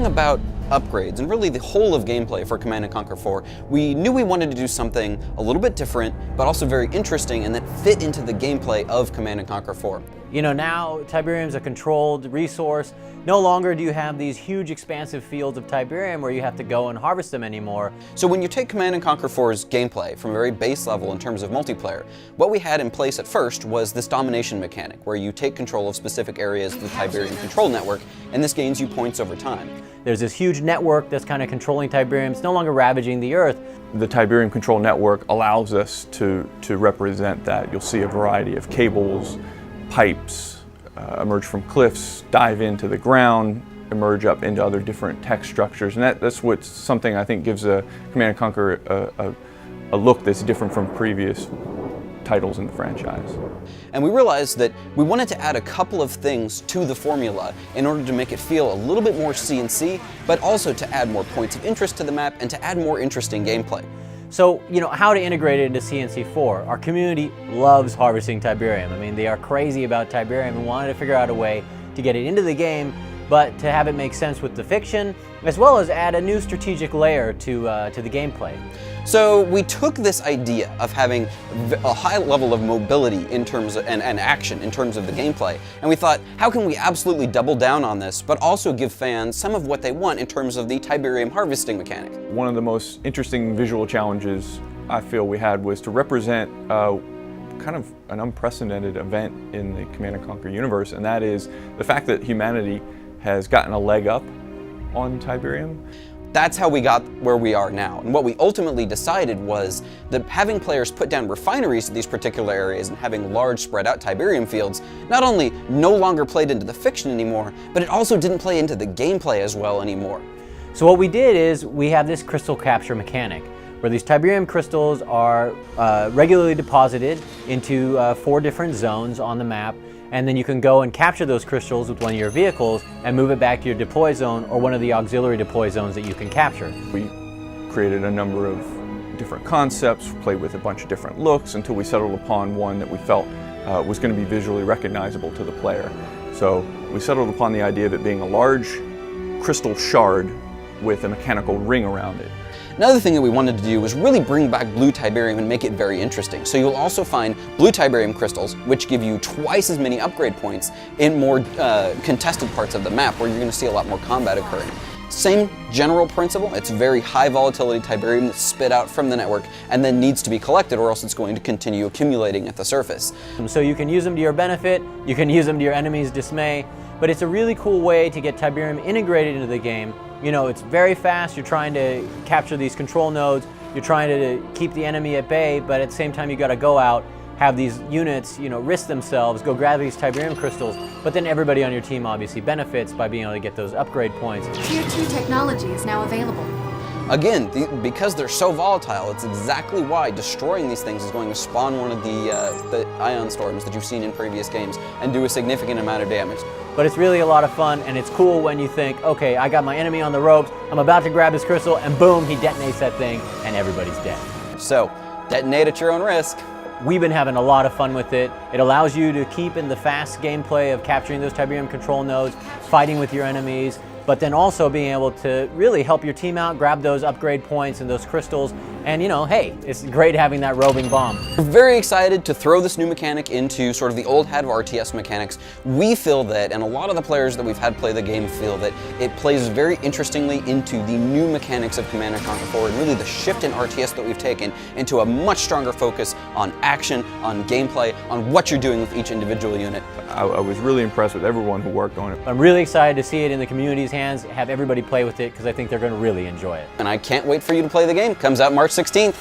thinking about upgrades and really the whole of gameplay for Command & Conquer 4, we knew we wanted to do something a little bit different, but also very interesting and that fit into the gameplay of Command & Conquer 4. You know, now Tiberium's a controlled resource. No longer do you have these huge expansive fields of Tiberium where you have to go and harvest them anymore. So when you take Command & Conquer 4's gameplay from a very base level in terms of multiplayer, what we had in place at first was this domination mechanic where you take control of specific areas of the Tiberium control network, and this gains you points over time. There's this huge network that's kind of controlling Tiberium. It's no longer ravaging the Earth. The Tiberium control network allows us to represent that. You'll see a variety of cables, pipes, emerge from cliffs, dive into the ground, emerge up into other different tech structures, and that's what's something I think gives a Command & Conquer a look that's different from previous titles in the franchise. And we realized that we wanted to add a couple of things to the formula in order to make it feel a little bit more CNC, but also to add more points of interest to the map and to add more interesting gameplay. So, you know, how to integrate it into CNC4. Our community loves harvesting Tiberium. I mean, they are crazy about Tiberium and wanted to figure out a way to get it into the game, but to have it make sense with the fiction, as well as add a new strategic layer to the gameplay. So we took this idea of having a high level of mobility in terms of, and action in terms of the gameplay, and we thought, how can we absolutely double down on this, but also give fans some of what they want in terms of the Tiberium harvesting mechanic? One of the most interesting visual challenges I feel we had was to represent kind of an unprecedented event in the Command & Conquer universe, and that is the fact that humanity has gotten a leg up on Tiberium. That's how we got where we are now. And what we ultimately decided was that having players put down refineries to these particular areas and having large spread out Tiberium fields not only no longer played into the fiction anymore, but it also didn't play into the gameplay as well anymore. So what we did is we have this crystal capture mechanic where these Tiberium crystals are regularly deposited into 4 different zones on the map, and then you can go and capture those crystals with one of your vehicles and move it back to your deploy zone or one of the auxiliary deploy zones that you can capture. We created a number of different concepts, played with a bunch of different looks until we settled upon one that we felt was going to be visually recognizable to the player. So we settled upon the idea of it being a large crystal shard with a mechanical ring around it. Another thing that we wanted to do was really bring back blue Tiberium and make it very interesting. So you'll also find blue Tiberium crystals, which give you twice as many upgrade points in more contested parts of the map where you're going to see a lot more combat occurring. Same general principle, it's very high volatility Tiberium that's spit out from the network and then needs to be collected or else it's going to continue accumulating at the surface. So you can use them to your benefit, you can use them to your enemy's dismay, but it's a really cool way to get Tiberium integrated into the game. You know, it's very fast, you're trying to capture these control nodes, you're trying to keep the enemy at bay, but at the same time you gotta go out, have these units, you know, risk themselves, go grab these Tiberium crystals, but then everybody on your team obviously benefits by being able to get those upgrade points. Tier 2 technology is now available. Again, because they're so volatile, it's exactly why destroying these things is going to spawn one of the ion storms that you've seen in previous games and do a significant amount of damage. But it's really a lot of fun, and it's cool when you think, okay, I got my enemy on the ropes, I'm about to grab his crystal, and boom, he detonates that thing, and everybody's dead. So, detonate at your own risk. We've been having a lot of fun with it. It allows you to keep in the fast gameplay of capturing those Tiberium control nodes, fighting with your enemies, but then also being able to really help your team out, grab those upgrade points and those crystals, and you know, hey, it's great having that roving bomb. We're very excited to throw this new mechanic into sort of the old hat of RTS mechanics. We feel that, and a lot of the players that we've had play the game feel that it plays very interestingly into the new mechanics of Command & Conquer 4 and really the shift in RTS that we've taken into a much stronger focus on action, on gameplay, on what you're doing with each individual unit. I was really impressed with everyone who worked on it. I'm really excited to see it in the community's hands, have everybody play with it, because I think they're going to really enjoy it. And I can't wait for you to play the game. Comes out March 16th.